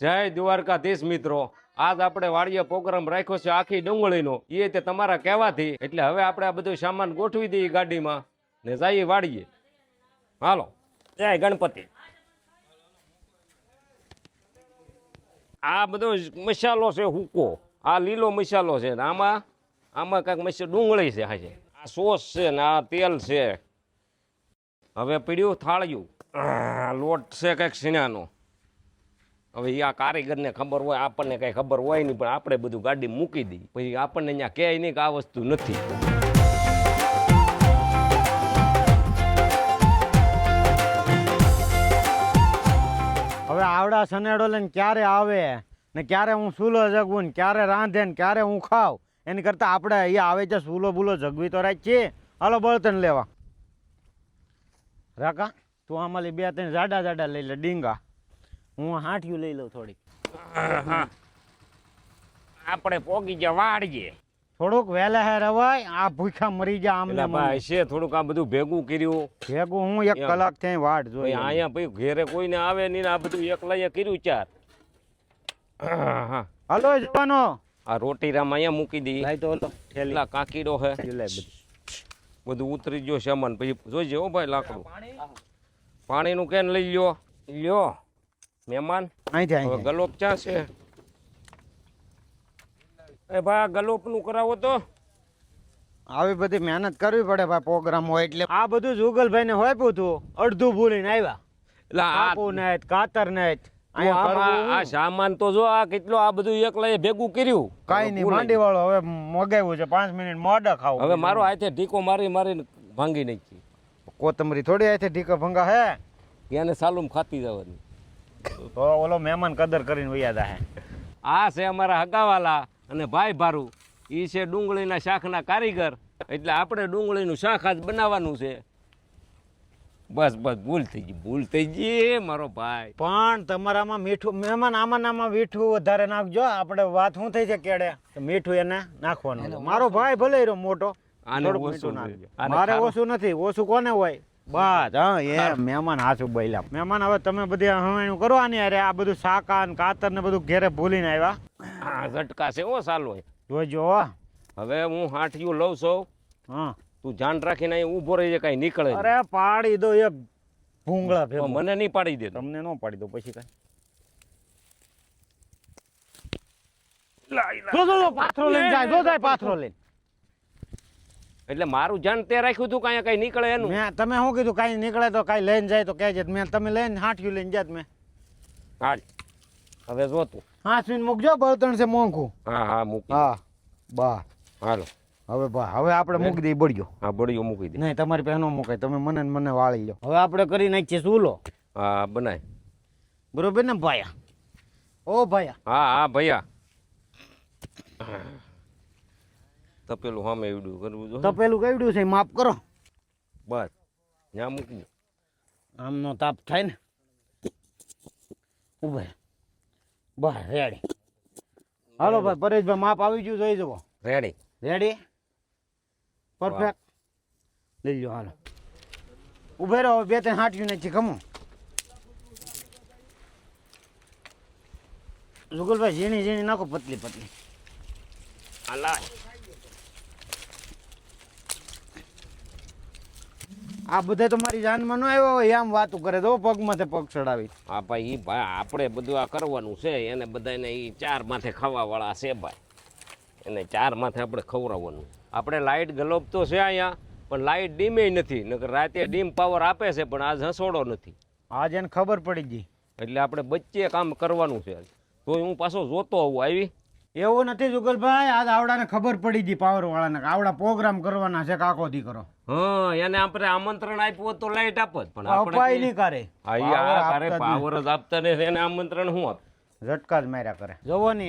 જય દ્વારકાધીશ મિત્રો, આજ આપણે વાડીએ પ્રોગ્રામ રાખ્યો છે આખી ડુંગળીનો. એ તે તમારા કહેવાથી એટલે હવે આપણે આ બધું સામાન ગોઠવી દઈએ ગાડીમાં ને જઈએ વાડીએ. હાલો, જય ગણપતિ. આ બધો મસાલો છે હુકો, આ લીલો મસાલો છે. આમાં આમાં કાંઈક મસાલો ડુંગળી છે. હા છે, આ સોસ છે ને આ તેલ છે. હવે પીડ્યું થાળિયું, લોટ છે કંઈક સીણાનો. હવે આ કારીગરને ખબર હોય, આપણને કઈ ખબર હોય નહીં, પણ આપણે બધું ગાડી મૂકી દઈએ. પછી આપણને અહીંયા કહે નહીં કે આ વસ્તુ નથી. હવે આવડા સનેડો લઈને ક્યારે આવે ને ક્યારે હું સૂલો જગવું ને ક્યારે રાંધે ને ક્યારે હું ખાવ, એની કરતાં આપણે અહીંયા આવે છે સૂલો બૂલો જગવી તો રાખ છે. હાલો બળતણ લેવા. રાકા તું આમાં બે ત્રણ જાડા જાડા લઈ લે ડીંગા, હું હાંઠિયું લઈ લઉં થોડીક. આપણે પોગી ગયા વાળીએ. થોડુંક વહેલા હે રવાય, આ ભૂખા મરી જા આમને ભાઈ છે. થોડુંક આ બધું ભેગું કર્યું. ભેગું હું 1 કલાક થઈ વાટ જોઈ. અહીંયા ભાઈ ઘેરે કોઈને આવે નહીં, આ બધું એકલા કર્યું. 4 હાલો જવાનો. આ રોટી રામ અહીંયા મૂકી દઈએ. લાઈ તો ઓલો થેલા કાકીડો હે, બધું ઉતરી ગયો સામાન. પછી જોઈજે હો ભાઈ લાકડું. પાણીનું કેન લઈ લ્યો. લ્યો મહેમાન. હવે ગલોપ ક્યાં છે? એ ભાઈ આ ગલોપ નું કરાવો તો. આવી બધી મહેનત કરવી પડે ભાઈ પ્રોગ્રામ હોય એટલે. આ બધું જુગલભાઈ ને હોપ્યું તું, અડધું ભૂલીને આવ્યા. એટલે કાપુ નહીં, કાતર નહીં. આ સામાન તો જો આ કેટલો આ બધું એકલા ભેગું કર્યું. કઈ નહીં, માંડી વાળો હવે મગાવ્યું છે. 5 મિનિટ મોડા ખાવું. હવે મારો હાથે ઢીકો મારી મારીને ભાંગી નાખી. કોથમરી થોડી હાથે ઢીકો ભંગા હે, એને સાલુમ ખાતી જવાની. તો ઓલો મહેમાન કદર કરીને વૈયા હે. આ છે અમારા હગાવાલા અને ભાઈ ભારું. એ છે ડુંગળીના શાકના કારીગર. એટલે આપણે ડુંગળીનું શાક આજ બનાવવાનું છે. બસ બસ ભૂલ થઈ ગઈ, ભૂલ થઈ ગઈ મારો ભાઈ. પણ તમારામાં મીઠું મહેમાન આમાં મીઠું વધારે નાખજો. આપણે વાત શું થઈ છે કેડે મીઠું એને નાખવાનું. મારો ભાઈ ભલે રહ્યો મોટો, મારે ઓછું નથી. ઓછું કોને હોય? બસ હા એ મહેમાન હાચું બોલ્યા. મહેમાન હવે તમે બધી હવાણું કરો આની અરે આ બધું શાકા ને કાતર ને બધું ઘેરે ભૂલીને આવ્યા. હા ઝટકા છે ઓ સાલો. જોજો હવે હું હાંઠિયું લઉં છું. હા તું જાણ રાખીને અહીં ઊભો રહી જાય, કઈ નીકળે. અરે પાડી દો એક ભૂંગળા ભેગું. મને નહીં પાડી દે. તમને ન પાડી દો પછી કઈ. જો પાથરો લઈને જાય, જો જાય પાથરો લઈને. એટલે મારું જાણ તે રાખ્યું તું કઈ કઈ નીકળે એનું. મેં તમે શું કીધું કઈ નીકળે તો કઈ લઈને જાય તો કહેજે. મેં તમે લઈને હાંઠિયું લઈને જાત મેં. હાલ હવે જો તું હાંસવીને મૂકજો, બળતણ છે મોંઘું. હા હા મૂકી. હા બા હાલો હવે બા હવે આપણે મૂકી દઈએ બળ્યો. હા બળિયો મૂકી દે. નહીં તમારી પાસે ન મૂકાય, તમે મને ને મને વાળી લો. હવે આપણે કરી નાખીએ ચૂલો. હા બનાય. બરોબર ને ભાયા? ઓ ભાયા. હા હા ભૈયા. તપેલું સામે એવડું કરવું જો. તપેલું કેવડું છે માપ કરો. બસ ત્યાં મૂકી. આમનો તાપ થાય ને. ઉભે બસ રેડી. હાલો ભાઈ પરેશભાઈ માપ આવી ગયું, જોઈ જવો. Ready ready perfect. લઈ લો હાલો. ઉભે રહો, 2-3 હાંટિયું નથી ખમો. જુગલભાઈ ઝીણી ઝીણી નાખો, પતલી પતલી. હાલા આ બધા તો મારી જાનમાં ન આવ્યો હોય એમ વાતું કરે તો પગ માથે પગ ચડાવી. હા ભાઈ ઈ ભાઈ આપણે બધું આ કરવાનું છે. એને બધાને એ 4 માથે ખાવા વાળા છે ભાઈ. એને 4 માથે આપણે ખવડાવવાનું. આપણે લાઇટ ગલોબ તો છે અહીંયા, પણ લાઇટ ડીમે નથી. નકર રાતે ડીમ પાવર આપે છે, પણ આજ હસોડો નથી. આજ એને ખબર પડી ગઈ એટલે આપણે બચ્ચે કામ કરવાનું છે. તો હું પાછો જોતો આવું. આવી એવું નથી જુગલભાઈ, આજ આવડાને ખબર પડી ગઈ પાવર વાળાને આવડા પ્રોગ્રામ કરવાના છે. કાકો દીકરો. હા એને આપણે આમંત્રણ આપ્યું તો લાઈટ આપત, પણ અપાય નહીં કરે. પાવર જ આપતા ને એને આમંત્રણ શું આપ? ઝટકા જ માર્યા કરે. જોવો ને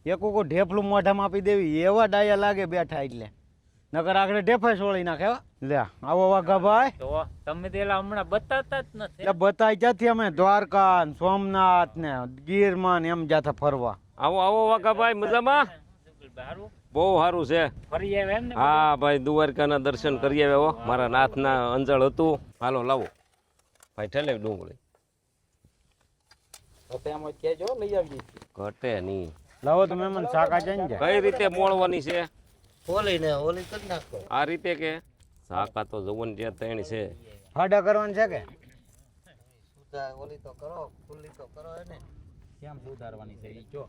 એક કોઈ ઢેફલું મોઢામાં આપી દેવી એવા ડાયા લાગે બેઠા. એટલે નકર આગળ ઢેફાઈ છોડી નાખે. લે આવો વાઘા ભાઈ. તો તમે પેલા હમણાં બતાવતા જ નથી. એટલે બતાવી ક્યાંથી અમે દ્વારકા સોમનાથ ને ગીરમાં ને એમ જાતા ફરવા. આવો આવો વાઘાભાઈ, મજામાં? બહુ સારું છે. ફરી આવે એમ ને? હા ભાઈ દ્વારકાના દર્શન કરી આવ્યા. મારા નાથના અંજળ હતું. હાલો લાવો ભાઈ ઠેલે ડુંગળી. ઘટે નહીં. લાવો તો મહેમાન શાકા ચઈને જાય. કઈ રીતે મોળવાની છે ઓલી કરી નાખો. આ રીતે કે શાકા તો જવન જે ત્રણ છે. ફાડા કરવાનું છે કે ઓલી તો કરો, ખુલ્લી તો કરો એને.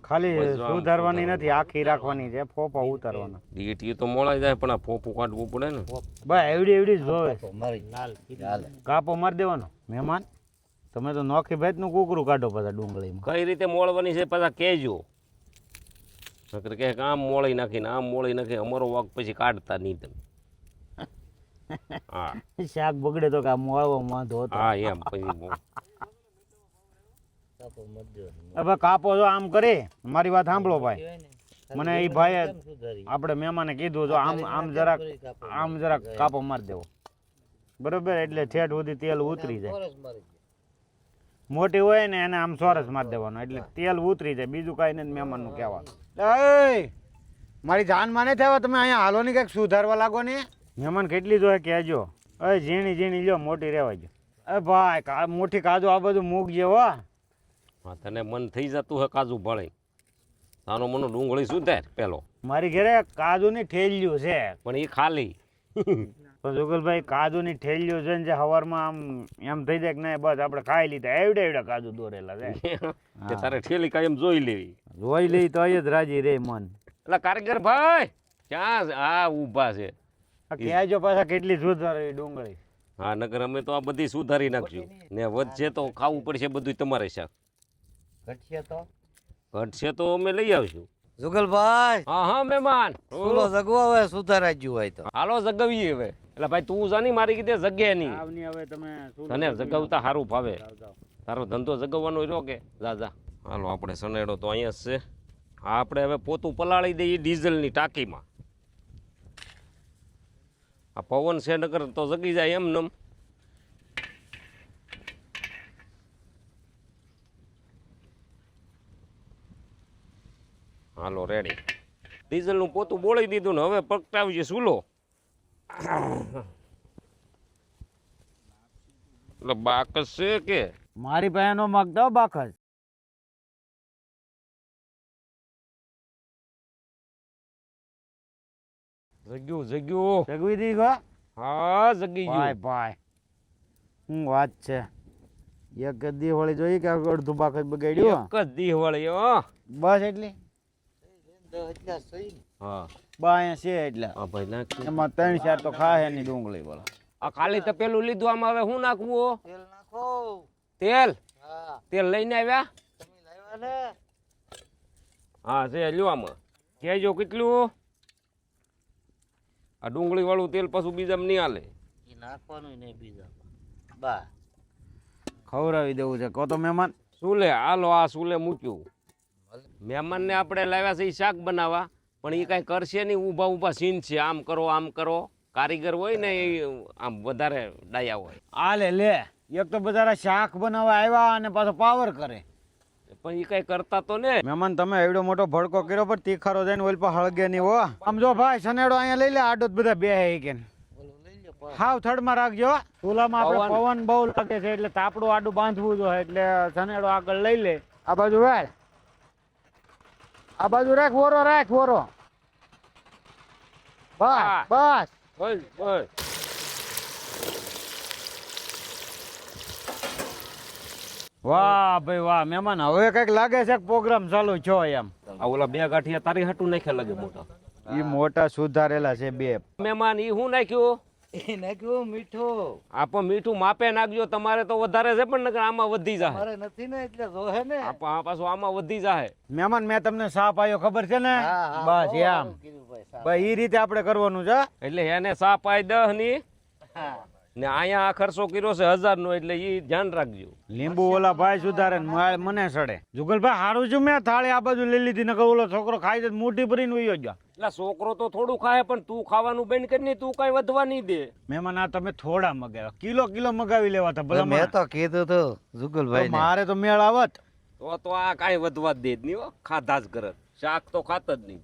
ખાલી સુધારવાની નથી, આખી રાખવાની છે, ફોફા ઉતારવાના. દીઠી તો મોળાઈ જાય પણ આ ફોફું કાઢવું પડે ને. બસ એવડી એવડી જ જોવે. મારી ચાલે. કાપો મારી દેવાનો. મહેમાન તમે તો નોખી ભેજ નું કુકરું કાઢો પાછા ડુંગળીમાં. કઈ રીતે મોળવાની છે પાછા કહેજો. નકર કે આમ મોળી નાખીને આમ મોળી નાખી અમારો વાક પછી કાઢતા નહીં તમે. હા શાક બગડે તો કે આ મોળવો વાંધો હતો. હા એમ પછી કાપો મત હવે કાપો જો આમ કરી. મારી વાત સાંભળો ભાઈ, મને એ ભાઈએ આપણે મહેમાને કીધું જો આમ જરાક કાપો મારી દેવો, બરોબર? એટલે ઠેઠ સુધી તેલ ઉતરી જાય. મોટી હોય ને એને આમ સોરસ મારી દેવાનો એટલે તેલ ઉતરી જાય. બીજું કાંઈ નથી મહેમાનનું કહેવાનું. મારી જાનમાં નહીં થયા તમે અહીંયા હાલો ને કંઈક સુધારવા લાગો ને. મહેમાન કેટલી જોઈએ કહેજો. ઝીણી ઝીણી લ્યો, મોટી રહેવા જો. ભાઈ મોટી કાજુ આ બધું મૂકજે હો. હા તને મન થઈ જતું હે કાજુ ભળે તાનો મનો ડુંગળી શું થાય પેલો. મારી ઘરે કાજુની ઠેલિયું છે પણ એ ખાલી તો જુગલભાઈ કાજુની ઠેલિયું છે ને જે સવારમાં આમ એમ થઈ જાય કે નહીં બસ આપણે ખાઈ લીધા એવડે કાજુ દોરેલા છે. તે તારે ઠેલી કાયમ જોઈ લેવી. જોઈ લઈ તો અહીં જ રાજી રે મન. એટલે કારીગર ભાઈ ક્યાં આ ઊભા છે. કહેજો પાછા કેટલી સુધારી ડુંગળી. હા નકર અમે તો આ બધી સુધારી નાખશું ને વધશે તો ખાવું પડશે બધું તમારે શાક. ઘટશે તો ઘટશે તો અમે લઈ આવશું. જુગલભાઈ હા હા મહેમાન સુલો જગવો હવે સુધારાઈ ગયું હોય તો. હાલો જગાવીએ હવે. એટલે ભાઈ તું જાની મારી કીધે જગે નહીં. આવની હવે તમે તને જગાવતા સારું ભાવે. તારો ધંધો જગાવવાનો રહ્યો કે જા જા. હાલો આપણે સનેડો તો અહીંયા જ છે. આપણે હવે પોતું પલાળી દઈએ ડીઝલની ટાંકીમાં. આ પવન છે નકર તો જગી જાય એમ નમ. હાલો રેડી. ડીઝલનું પોતું બોળી દીધું ને હવે પકટાવીએ ચૂલો. એટલે બાકસ છે કે મારી પાસે નો માગતા બાકસ. જગ્યું જગ્યું જગવી દી ગો. હા જગી ભાઈ ગયું. ભાઈ હું વાત છે. એક દી હોળી જોઈ કે અડધું બાકસ બગાડ્યું. એક જ દી વળી હો. બસ એટલી એટલા સહી ને. હા બાય છે એટલે હા ભાઈ નાખી. એમાં 3-4 તો ખાય ની ડુંગળી બોલો. આ ખાલી તો પેલું લીધું આમાં હવે શું નાખવું? તેલ નાખો. તેલ. હા તેલ લઈને આવ્યા? તમે લાવ્યા ને. હા છે લ્યો આમાં. કહેજો કેટલું? આ ડુંગળી વાળું તેલ પાછું બીજામાં નહીં હાલે. એ નાખવાનું નહીં બીજા બા. ખવડાવી દેવું છે કહો તો મહેમાન. સુલે હાલો આ સુલે મૂક્યું. મહેમાનને આપણે લાવ્યા છે એ શાક બનાવવા પણ એ કાંઈ કરશે નહીં. ઊભા ઊભા સીન છે આમ કરો આમ કરો. કારીગર હોય ને એ આમ વધારે ડાયા હોય. આ લે એક તો બધા શાક બનાવવા આવ્યા અને પાછો પાવર કરે. પણ એ કાંઈ કરતા તો ને. મહેમાન તમે એવડો મોટો ભડકો કર્યો પણ તીખારો જઈને ઓલ પર હળગે નહીં હો. આમ જો ભાઈ સનેડો અહીંયા લઈ લે આડો જ બધા બે કે ઓલું લઈ લે પણ. હાવ થડમાં રાખજો. ચૂલામાં આપણે પવન બહુ લાગે છે એટલે તાપડું આડું બાંધવું જોઈએ એટલે સનેડો આગળ લઈ લે. આ બાજુ વેળ, આ બાજુ રાખ વોરો રાખ વોરો. બસ બસ. બસ બસ. વાહ ભાઈ વાહ મહેમાન હવે કઈક લાગે છે પ્રોગ્રામ ચાલુ છો એમ. આ ઓલા બે ગાંઠિયા તારી હાટું નાખ્યા લાગે મોટા. ઈ મોટા સુધારેલા છે બે. મહેમાન ઈ શું નાખ્યું? એ નાખ્યું મીઠું. આપો મીઠું માપે નાખજો. તમારે તો વધારે છે પણ નકર આમાં વધી જાય. મારે નથી ને એટલે જોહે ને. આ પાછું આમાં વધી જાય. મહેમાન મેં તમને સાપ આવ્યો ખબર છે ને? હા, હા, બસ બહુ એમ સારું કીધું ભાઈ, સારું. બસ ઈ રીતે આપણે કરવાનું છે. એટલે એને સાપ આય 10 ની હા. ને અહીંયા આ ખર્ચો કર્યો છે 1000 નો એટલે ઈ ધ્યાન રાખજો. લીંબુ ઓલા ભાઈ સુધારે ને મને સડે. જુગલભાઈ હારું છું મેં થાળી આ બાજુ લઈ લીધી નકર ઓલો છોકરો ખાઈ દે મોટી ભરીને ઉયો ગયો. એટલે છોકરો તો થોડું ખાય પણ તું ખાવાનું બંધ કરી તું કઈ વધવા નહીં દે. મહેમાન આ તમે થોડા મગાવ્યા, કિલો મગાવી લેવા હતા ભલા મેં તો કીધું તું જુગલભાઈ ને. મારે તો મેળ આવત. તો આ કાંઈ વધવા જ દે જ નહીં હો. ખાધા જ કરત. શાક તો ખાત જ નહીં.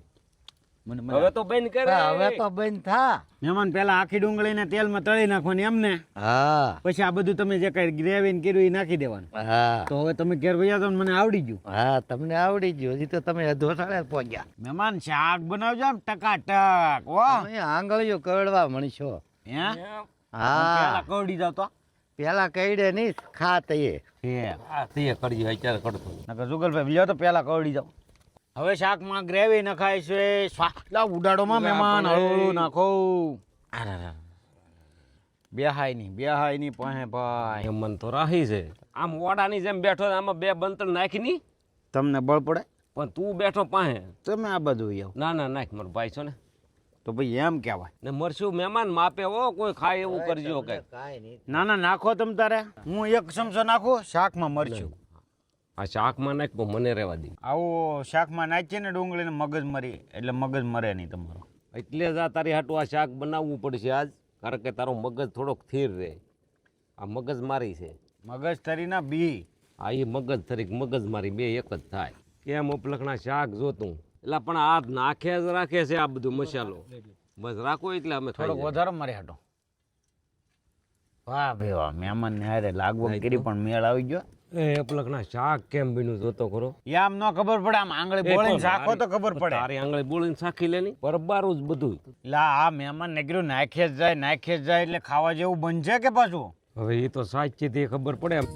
હવે તો બંધ કરે હવે તો બંધ થા. મહેમાન પેલા આખી ડુંગળીને તેલમાં તળી નાખવાની એમને, હા પછી આ બધું તમે જે કઈ ગ્રેવી કર્યું એ નાખી દેવાનું. હા તો હવે તમે ઘેર વયા તો મને આવડી ગયું. હા તમને આવડી ગયું. હજી તો તમે અધોસાળે પહોંચ્યા. મહેમાન શાક બનાવજો આમ ટકાટક. ઓ તમે આંગળીઓ કરડવા મળશો. હે હા પેલા કવડી જાવ તો પેલા કઈડે નહીં ખા તઈએ. તે કરી અત્યારે કરતો નકર જુગલભાઈ બીજો તો પેલા કવડી જાવ. હવે શાકમાં ગ્રેવી નખાય છે. સ્વાદલા ઉડાડોમાં મહેમાન હળવું નાખો. બેહાય ની પાસે ભાઈ. મન તો રાહી છે આમ ઓડાની જેમ બેઠો આમાં બે બંતર નાખી ની તમને બળ પડે પણ તું બેઠો પાસે તમે આ બધું આવ ના ના નાખ મારો ભાઈ છો ને તો ભાઈ એમ કહેવાય. ને મરશું મહેમાન માપે હો કોઈ ખાય એવું કરજો કઈ ના ના નાખો તમ તારે. હું એક ચમચો નાખું શાકમાં મરચું. આ શાકમાં નાખ પણ મને રહેવા દે આવો શાકમાં નાખીએ ને ડુંગળીને મગજ મરી એટલે મગજ મરે નહીં તમારો. એટલે જ આ તારી હાટું આ શાક બનાવવું પડશે આજ કારણ કે તારો મગજ થોડોક સ્થિર રહે. આ મગજ મારી છે મગજ તરીના બી. આ એ મગજ તરીક મગજ મારી બે એક જ થાય કેમ ઉપલખણા શાક જોતું એટલે પણ આ નાખે જ રાખે છે આ બધું મસાલો બસ રાખો એટલે અમે થોડોક વધારે મારી હાટો. વાહ ભાઈ વાહ, મહેમાન ને હારે લાગવગ કરી પણ મેળ આવી ગયો. એ ઉપલખણા શાક કેમ બન્યું જોતો ખરો એ આમ ન ખબર પડે, આમ આંગળી બોળીને શાખો તો ખબર પડે. તારી આંગળી બોલીને શાખી લેની બરબારું જ બધું. એટલે આ મહેમાન નીકળ્યું નાખે જ જાય એટલે ખાવા જેવું બનશે કે પાછું. હવે એ તો સાચી થી ખબર પડે એમ.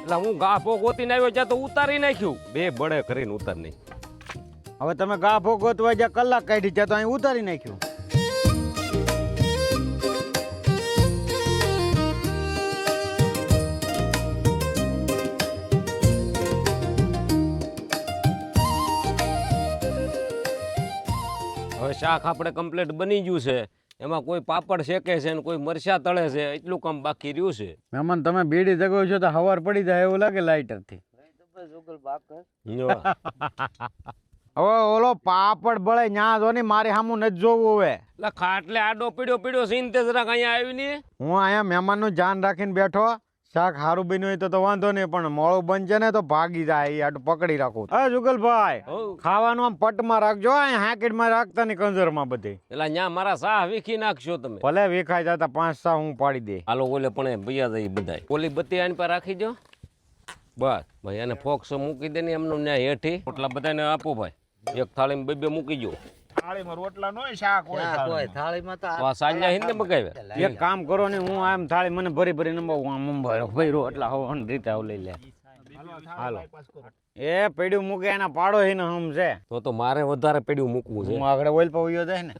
એટલે હું ગાફો ગોતીને આવ્યો ત્યાં તો ઉતારી નાખ્યું બે બળે કરીને ઉતાર નહીં. હવે તમે ગાફો ગોતવા જ્યાં કલાક કાઢી ત્યાં તો અહીં ઉતારી નાખ્યું. હવે શાક આપણે કમ્પ્લીટ બની ગયું છે એમાં કોઈ પાપડ શેકે છે ને કોઈ મરચા તળે છે એટલું કામ બાકી રહ્યું છે. મહેમાન તમે બીડી જગાવો છો તો હવાર પડી જાય એવું લાગે લાઇટર થી. હવે ઓલો પાપડ બળે ન્યા જો ને મારે સામું નથી જોવું. હવે એટલે ખાટલે આડો પીડ્યો સીન તે જરાક અહીંયા આવી ને હું અહીંયા મહેમાન નું ધ્યાન રાખીને બેઠો. શાક સારું બન્યું હોય તો વાંધો નહીં, પણ મોડું બનશે ને તો ભાગી જાય. એ આટલું પકડી રાખું. હા જુગલભાઈ, ખાવાનું આમ પટમાં રાખજો. અહીંયા હાકેટમાં રાખતા ને કંજરમાં બધી. એટલે ન્યા મારા સાહ વીખી નાખશો તમે. ભલે વિખાઈ જતા 5 સાહ હું પાડી દે. હાલો ઓલે પણ ભૈયા જાય બધા ઓલી બત્તી આની પર રાખી દો બસ ભાઈ. એને ફોક્સો મૂકી દે ને એમનું ન્યા હેઠી રોટલા બધાને આપો ભાઈ. એક થાળીમાં બે બે મૂકી જો. થાળીમાં રોટલા નો શાક હોય. થાળીમાં તો આ સાંજના હિંદે મગાવ્યા. એક કામ કરો ને, હું આમ થાળી મને ભરી ભરીને ભાઈ રોટલા હોવાની રીતે આવ લઈ લે. હાલો એ પેડ્યું મૂકે એના પાડો હે ને હમ છે તો મારે વધારે પેડ્યું મૂકવું છે. હું આગળ ઓઇલ પાવ્યો જાય ને.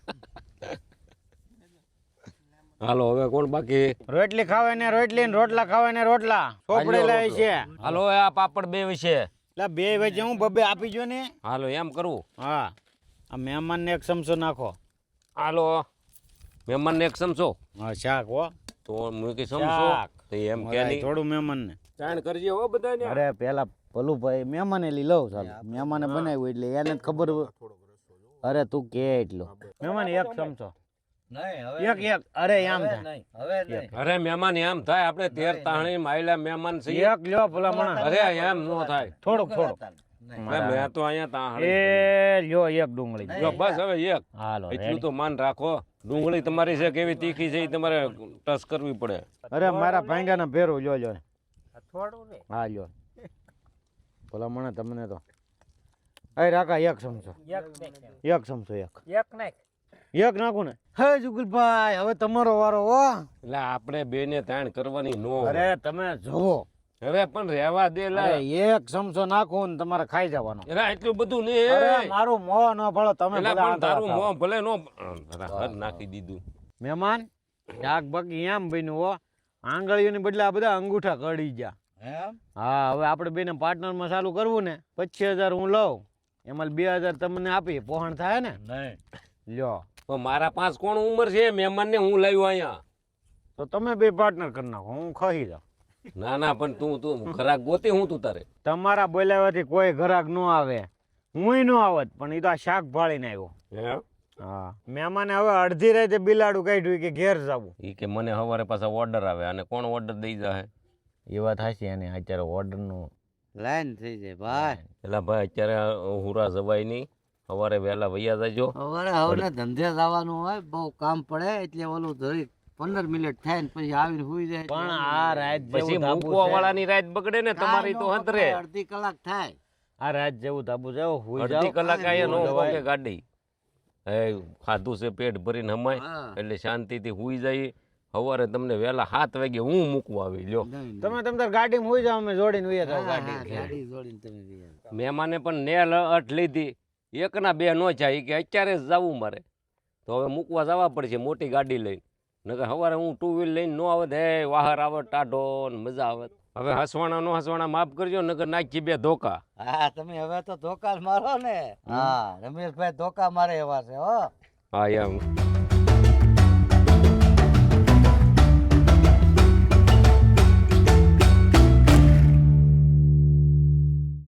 હાલો હવે કોણ બાકી? રોટલી ખાવે ને રોટલી ને રોટલા ખાવે ને રોટલા ચોપડેલા છે. હાલો આ પાપડ બે વિશે એટલે બે વચ્ચે હું બબે આપી જો ને. હાલો એમ કરવું. હા આ મહેમાન ને એક ચમચો નાખો. હાલો મહેમાન ને એક ચમચો. હા શાક હો તો મૂકી ચમચો તો એમ કે નહીં થોડું મહેમાન ને જાણ કરજે હો બધાને. અરે પેલા ભલું ભાઈ મહેમાને લઈ લઉં ચાલ. મહેમાને બનાવ્યું એટલે એને જ ખબર. અરે તું કે એટલો મહેમાન એક ચમચો એક અરે એમ થાય. અરે મહેમાન એમ થાય આપણે તેર તાણી માયલા મહેમાન છે. એક લ્યો ભલા માણસ. અરે એમ નો થાય. થોડુંક મેં તો અહીંયા તાણી એ લ્યો એક ડુંગળી. જો બસ હવે એક હાલો એટલું તો માન રાખો. ડુંગળી તમારી છે કેવી તીખી છે એ તમારે ટચ કરવી પડે. અરે મારા ભાંગાના ભેરું લ્યો થોડું ને હા લ્યો ભલા મને તમને તો એ રાખા એક ચમચો. એક ચમચો એક નાખ એક નાખું ને. હે જુગલભાઈ હવે તમારો વારો હો. એટલે આપણે બે ને તાણ કરવાની નો. અરે તમે જોવો હવે પણ રહેવા દે લા. એક ચમચો નાખો ને તમારે ખાઈ જવાનો. એલા એટલું બધું નહીં. અરે મારું મોં ન ભળો તમે. એલા ભલે પણ તારું આંધળા મોં ભલે નો હદ નાખી દીધું. મહેમાન શાક બાકી એમ બન્યું હો. આંગળીઓની બદલે આ બધા અંગૂઠા કડી ગયા. હા હવે આપણે બેને પાર્ટનરમાં ચાલુ કરવું ને 25,000 હું લઉં એમાં 2,000 તમને આપી પોહણ થાય ને. લ્યો પણ મારા 5 કોણ ઉંમર છે મહેમાન ને હું લાવ્યો અહીંયા. તો તમે બે પાર્ટનર કરી નાખો હું ખાઈ જાઉં. ના ના પણ તું ખરાક ગોતી હું તું તારે. તમારા બોલાવાથી કોઈ ઘરાક ન આવે. હું ન આવત પણ એ તો આ શાક ભાળીને આવ્યો. હા મહેમાને હવે અડધી રાતે બિલાડું કાઢ્યું કે ઘેર જવું. એ કે મને સવારે પાછા ઓર્ડર આવે અને કોણ ઓર્ડર દઈ જાય એ વાત હાચી. અને અત્યારે ઓર્ડરનું લાઈન થઈ જાય ભાઈ. એટલે ભાઈ અત્યારે હુરા જવાય નહીં, સવારે વહેલા વૈયા જજો. હવે ધંધે જવાનું હોય બહુ કામ પડે એટલે ઓલું ધરી 15 મિનિટ થાય ને પછી આવીને હુઈ જાય. પણ આ રાત પછી જેવું ધાબુ મૂકવા છે. વાળાની રાત બગડે ને તમારી તો હતરે. અડધી કલાક થાય. આ રાત જેવું ધાબુ છે હુઈ અડધી જાવ. કલાક અહીંયા નો જવાય. પોકે ગાડી. હે ખાધું છે પેટ ભરીને હમાય હા. એટલે શાંતિથી હુઈ જાય. સવારે તમને વહેલા 7 વાગે હું મૂકવા આવી લ્યો. તમે તાર ગાડીમાં હુઈ જાવ, અમે જોડીને હુઈ જાવ હા, ગાડી. ગાડી જોડીને તમે ગયા. મહેમાને પણ નેલ અટ લીધી, એકના બે નો જાય કે અત્યારે જ જવું મારે, તો હવે મૂકવા જવા પડશે મોટી ગાડી લઈને. નકર સવારે હું 2 વ્હીલ લઈને નો આવે હે વાહર આવે ટાઢો ને મજા આવે. હવે હસવાણા નો હસવાણા માફ કરજો, નકર નાખી 2 ધોકા. હા તમે હવે તો ધોકા જ મારો ને. હા રમેશભાઈ ધોકા મારે એવા છે હો. હા એમ